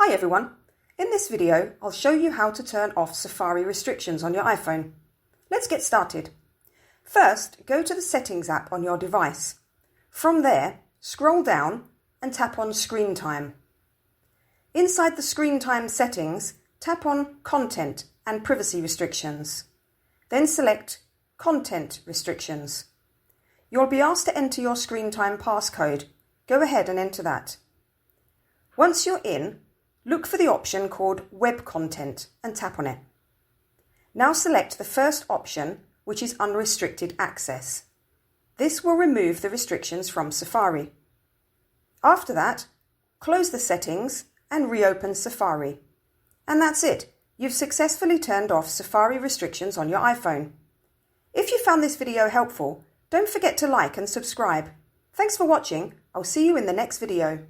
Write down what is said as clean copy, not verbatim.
Hi everyone. In this video, I'll show you how to turn off Safari restrictions on your iPhone. Let's get started. First, go to the Settings app on your device. From there, scroll down and tap on Screen Time. Inside the Screen Time settings, tap on Content and Privacy Restrictions. Then select Content Restrictions. You'll be asked to enter your Screen Time passcode. Go ahead and enter that. Once you're in, look for the option called Web Content and tap on it. Now select the first option, which is Unrestricted Access. This will remove the restrictions from Safari. After that, close the settings and reopen Safari. And that's it. You've successfully turned off Safari restrictions on your iPhone. If you found this video helpful, don't forget to like and subscribe. Thanks for watching. I'll see you in the next video.